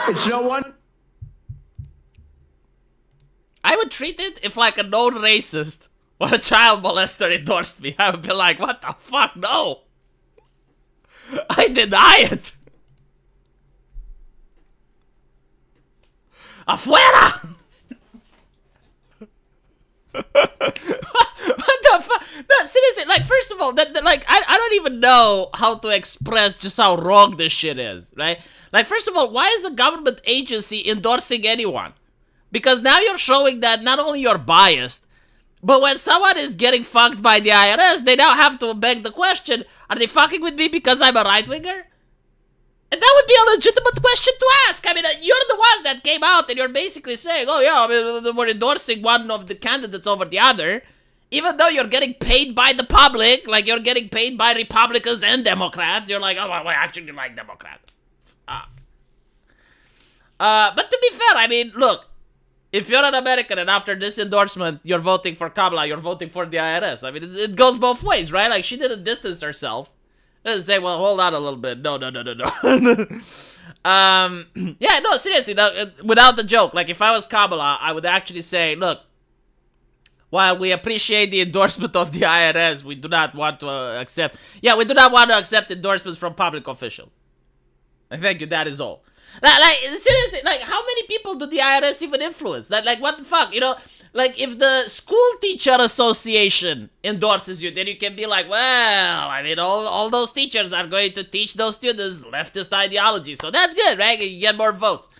It's no wonder. I would treat it if like a known racist or a child molester endorsed me. I would be like, what the fuck? No. I deny it. Afuera! What the fuck? No, seriously, like, first of all, I don't even know how to express just how wrong this shit is, right? Like, first of all, why is a government agency endorsing anyone? Because now you're showing that not only you're biased, but when someone is getting fucked by the IRS, they now have to beg the question, are they fucking with me because I'm a right-winger? And that would be a legitimate question to ask. I mean, you're the ones that came out and you're basically saying, oh yeah, I mean, we're endorsing one of the candidates over the other, even though you're getting paid by the public, like you're getting paid by Republicans and Democrats. You're like, oh, well, I actually like Democrats. But to be fair, I mean, look, if you're an American and after this endorsement, you're voting for Kamala, you're voting for the IRS. I mean, it goes both ways, right? Like, she didn't distance herself. Doesn't say, well, hold on a little bit. No. Yeah, no, seriously, no, without the joke, like, if I was Kamala, I would actually say, look, while we appreciate the endorsement of the IRS, we do not want to accept endorsements from public officials. I thank you, that is all. Like, seriously, like, how many people do the IRS even influence? Like, what the fuck, you know? Like, if the school teacher association endorses you, then you can be like, well, I mean, all those teachers are going to teach those students leftist ideology, so that's good, right? You get more votes.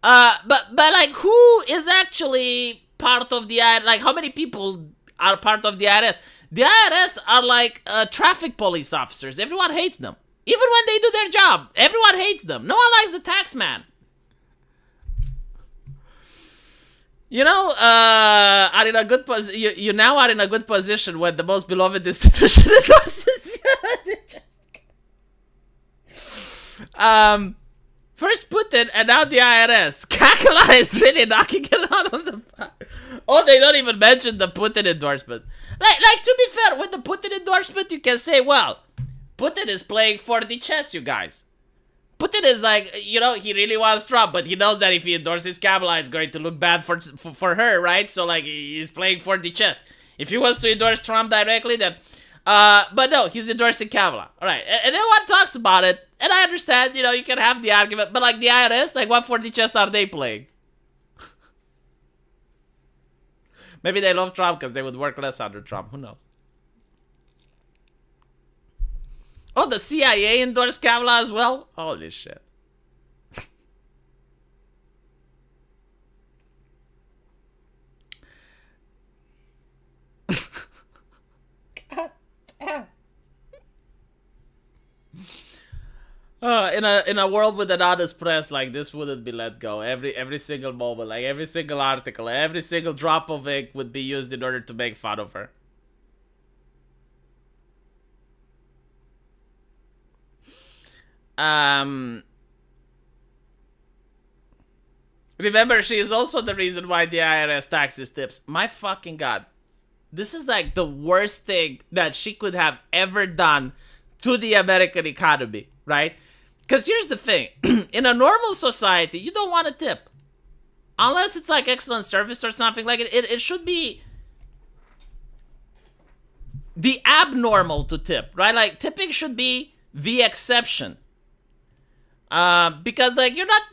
But like, who is actually part of the IRS? Like, how many people are part of the IRS? The IRS are like traffic police officers. Everyone hates them. Even when they do their job, everyone hates them. No one likes the tax man. You know, are in a good you now are in a good position when the most beloved institution endorses you. First Putin and now the IRS. Kakala is really knocking it out of the park. Oh, they don't even mention the Putin endorsement. Like, to be fair, with the Putin endorsement, you can say, well, Putin is playing 4D chess, you guys. Putin is like, you know, he really wants Trump, but he knows that if he endorses Kamala, it's going to look bad for her, right? So, like, he's playing 4D chess. If he wants to endorse Trump directly, then... but no, he's endorsing Kamala. All right, and everyone talks about it, and I understand, you know, you can have the argument, but, like, the IRS, like, what 4D chess are they playing? Maybe they love Trump because they would work less under Trump. Who knows? Oh, the CIA endorsed Kamala as well? Holy shit. God damn. In a world with an honest press, like, this wouldn't be let go. Every single moment, like every single article, every single drop of ink would be used in order to make fun of her. Remember, she is also the reason why the IRS taxes tips. My fucking god. This is like the worst thing that she could have ever done to the American economy, right? Because here's the thing. In a normal society, you don't want a tip. Unless it's like excellent service or something. Like, it should be the abnormal to tip, right? Like, tipping should be the exception. Because, like, you're not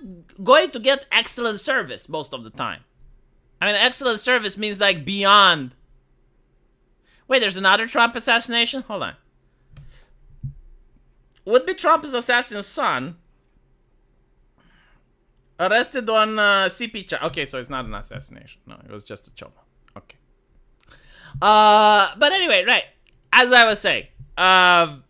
going to get excellent service most of the time. I mean, excellent service means, like, beyond. Wait, there's another Trump assassination? Hold on. Would be Trump's assassin's son arrested on CP charge. Okay, so it's not an assassination. No, it was just a chomo. Okay. But anyway, right. As I was saying, well,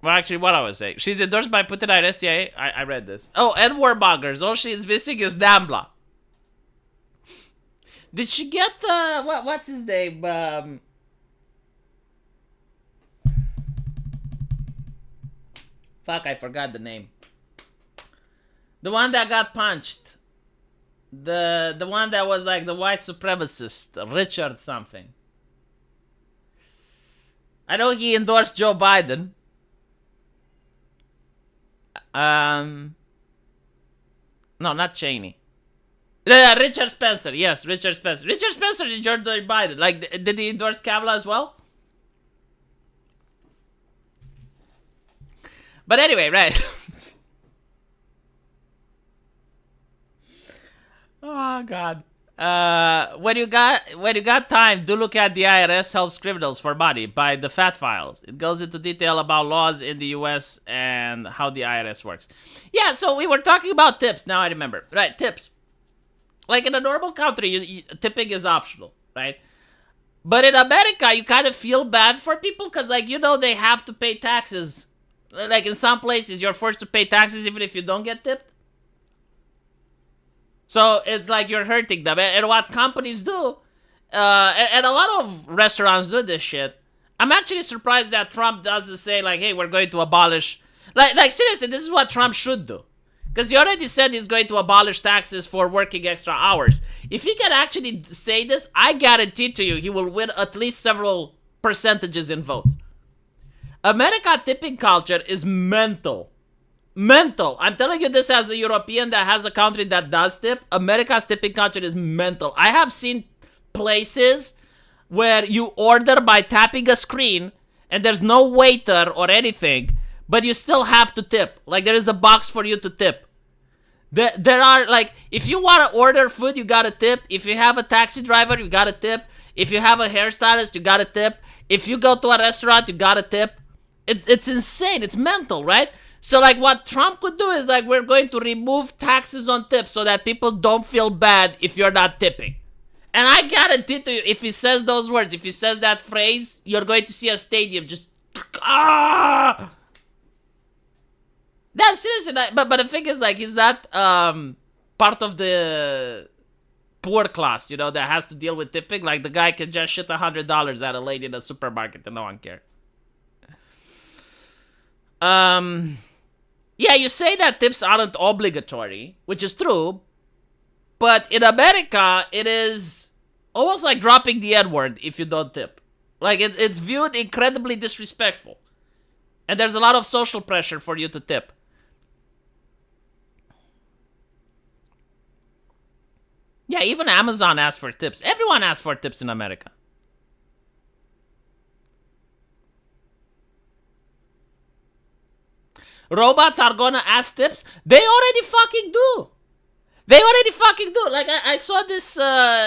actually, what I was saying. She's endorsed by Putin IRS. Yeah, I read this. Oh, and warmongers. All she's missing is Nambla. Did she get the... What's his name? Fuck, I forgot the name. The one that got punched. The one that was like the white supremacist. Richard something. I know he endorsed Joe Biden. No, not Cheney. Richard Spencer. Yes, Richard Spencer. Richard Spencer endorsed Biden. Like, did he endorse Kamala as well? But anyway, right. Oh God. When you got time, do look at the IRS helps criminals for money by the Fat Files. It goes into detail about laws in the U.S. and how the IRS works. Yeah, so we were talking about tips. Now I remember. Right, tips. Like in a normal country, tipping is optional, right? But in America, you kind of feel bad for people because, like, you know, they have to pay taxes. Like in some places, you're forced to pay taxes even if you don't get tipped. So it's like you're hurting them. And what companies do, and a lot of restaurants do this shit. I'm actually surprised that Trump doesn't say, like, hey, we're going to abolish. Like seriously, this is what Trump should do. Because he already said he's going to abolish taxes for working extra hours. If he can actually say this, I guarantee to you he will win at least several percentages in votes. America tipping culture is mental. Mental. I'm telling you this as a European that has a country that does tip. America's tipping culture is mental. I have seen places where you order by tapping a screen and there's no waiter or anything, but you still have to tip. Like, there is a box for you to tip. There are, like, if you want to order food, you gotta tip. If you have a taxi driver, you gotta tip. If you have a hairstylist, you gotta tip. If you go to a restaurant, you gotta tip. It's insane. It's mental, right? So, like, what Trump could do is, like, we're going to remove taxes on tips so that people don't feel bad if you're not tipping. And I guarantee to you, if he says those words, if he says that phrase, you're going to see a stadium just... Ah! That's seriously, but the thing is, like, he's not part of the poor class, you know, that has to deal with tipping. Like, the guy can just shit $100 at a lady in a supermarket and no one cares. Yeah, you say that tips aren't obligatory, which is true, but in America, it is almost like dropping the N-word if you don't tip. Like, it's viewed incredibly disrespectful. And there's a lot of social pressure for you to tip. Yeah, even Amazon asks for tips. Everyone asks for tips in America. Robots are gonna ask tips? They already fucking do. They already fucking do. Like, I saw this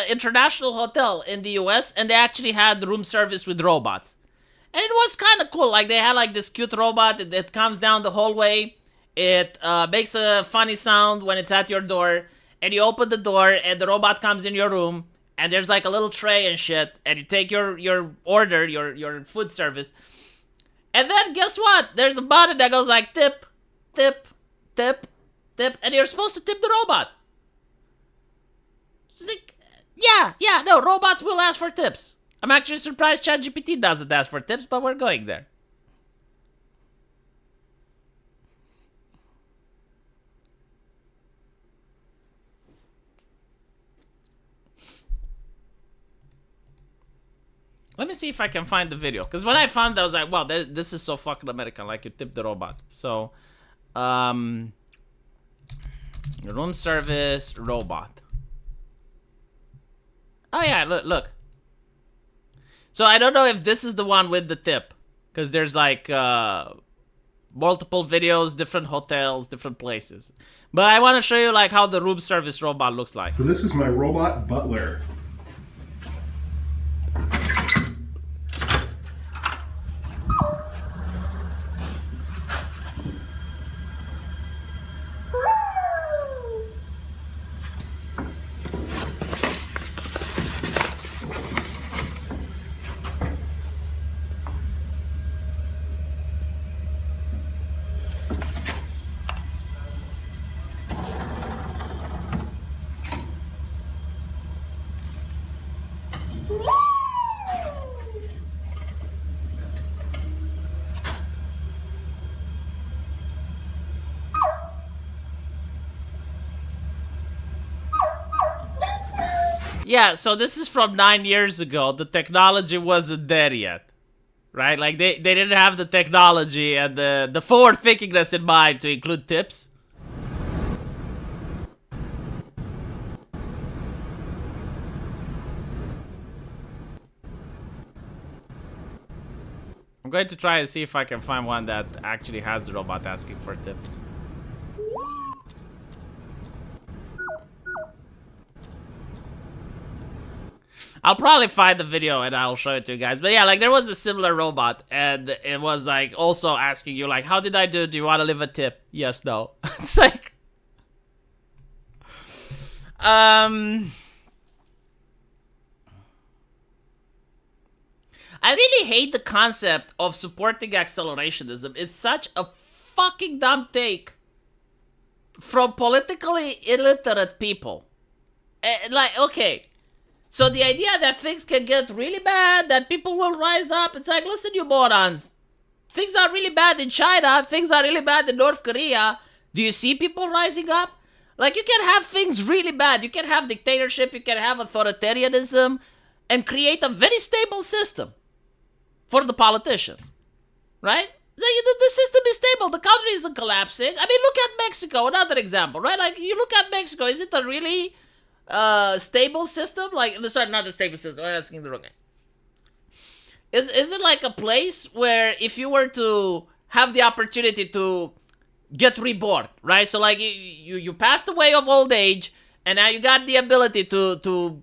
international hotel in the US, and they actually had room service with robots. And it was kind of cool. Like, they had, like, this cute robot that comes down the hallway. It makes a funny sound when it's at your door. And you open the door, and the robot comes in your room. And there's, like, a little tray and shit. And you take your order, your food service. And then, guess what? There's a button that goes like, tip, tip, tip, tip. And you're supposed to tip the robot. It's like, yeah, no, robots will ask for tips. I'm actually surprised ChatGPT doesn't ask for tips, but we're going there. Let me see if I can find the video. Because when I found it, I was like, wow, this is so fucking American. Like, you tip the robot. So, room service robot. Oh, yeah, look. So, I don't know if this is the one with the tip. Because there's, like, multiple videos, different hotels, different places. But I want to show you, like, how the room service robot looks like. So this is my robot Butler. Yeah, so this is from 9 years ago. The technology wasn't there yet. right? Like they didn't have the technology and the forward thinkingness in mind to include tips. I'm going to try and see if I can find one that actually has the robot asking for a tip. I'll probably find the video and I'll show it to you guys. But yeah, like there was a similar robot and it was like also asking you like, how did I do? Do you want to leave a tip? Yes, no. It's like, I really hate the concept of supporting accelerationism. It's such a fucking dumb take from politically illiterate people. Like, okay, so the idea that things can get really bad, that people will rise up, it's like, listen, you morons. Things are really bad in China. Things are really bad in North Korea. Do you see people rising up? Like, you can have things really bad. You can have dictatorship. You can have authoritarianism and create a very stable system for the politicians, right? The system is stable. The country isn't collapsing. I mean, look at Mexico, another example, right? Like, you look at Mexico. Is it a really stable system? Like, sorry, not a stable system. I'm asking the wrong guy. Is it like a place where if you were to have the opportunity to get reborn, right? So like you passed away of old age, and now you got the ability to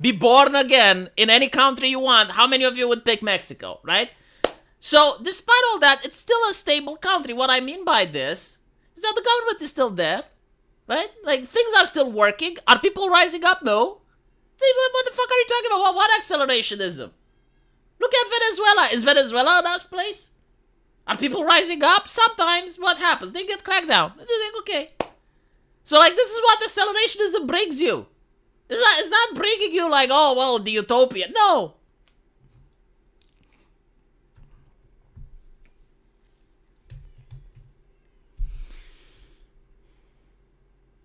be born again in any country you want. How many of you would pick Mexico, right? So despite all that, it's still a stable country. What I mean by this is that the government is still there, right? Like things are still working. Are people rising up? No. What the fuck are you talking about? What accelerationism? Look at Venezuela. Is Venezuela a nice place? Are people rising up? Sometimes. What happens? They get cracked down. They're like, okay. So like this is what accelerationism brings you. It's not bringing you like, oh, well, the utopia. No.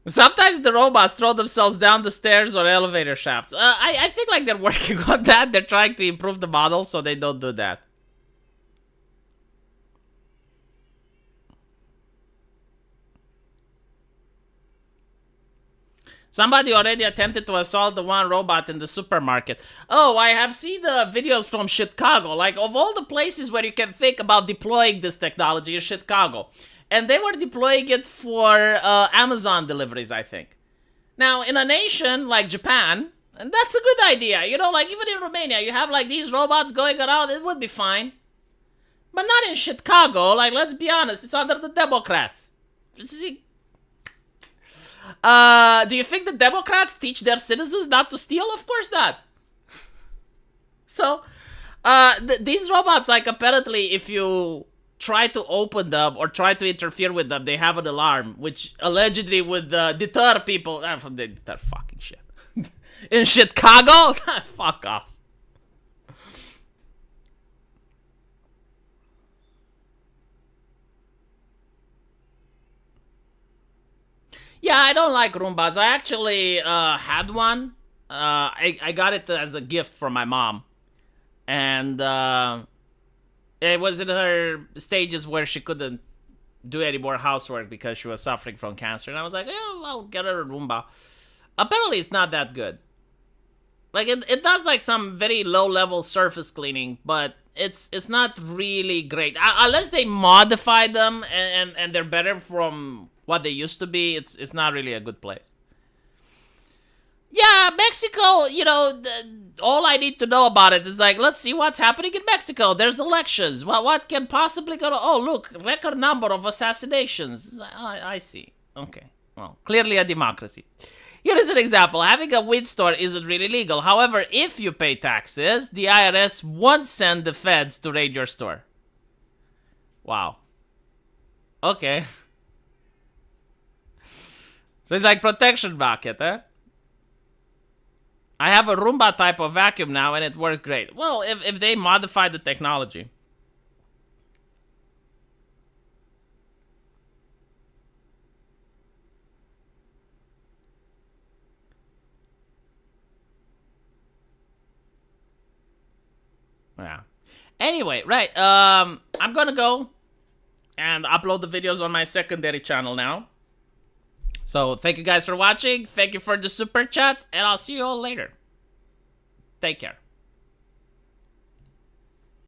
Sometimes the robots throw themselves down the stairs or elevator shafts. I think like they're working on that. They're trying to improve the model so they don't do that. Somebody already attempted to assault the one robot in the supermarket. Oh, I have seen the videos from Chicago. Like, of all the places where you can think about deploying this technology is Chicago. And they were deploying it for Amazon deliveries, I think. Now, in a nation like Japan, and that's a good idea. You know, like, even in Romania, you have, like, these robots going around. It would be fine. But not in Chicago. Like, let's be honest. It's under the Democrats. Do you think the Democrats teach their citizens not to steal? Of course not. So, these robots, like, apparently, if you try to open them or try to interfere with them, they have an alarm, which allegedly would deter people. They deter fucking shit. In Chicago? Fuck off. Yeah, I don't like Roombas. I actually had one. I got it as a gift from my mom. And it was in her stages where she couldn't do any more housework because she was suffering from cancer. And I was like, yeah, I'll get her a Roomba. Apparently, it's not that good. Like, it does, like, some very low-level surface cleaning, but it's not really great. Unless they modify them and they're better from what they used to be, it's not really a good place. Yeah, Mexico, you know, all I need to know about it is like, let's see what's happening in Mexico. There's elections. Well, what can possibly go to... Oh, look, record number of assassinations. I see. Okay. Well, clearly a democracy. Here is an example. Having a weed store isn't really legal. However, if you pay taxes, the IRS won't send the feds to raid your store. Wow. Okay. So it's like protection bucket, huh? I have a Roomba type of vacuum now and it works great. Well, if they modify the technology. Yeah. Anyway, right. I'm gonna go and upload the videos on my secondary channel now. So thank you guys for watching. Thank you for the super chats, and I'll see you all later. Take care.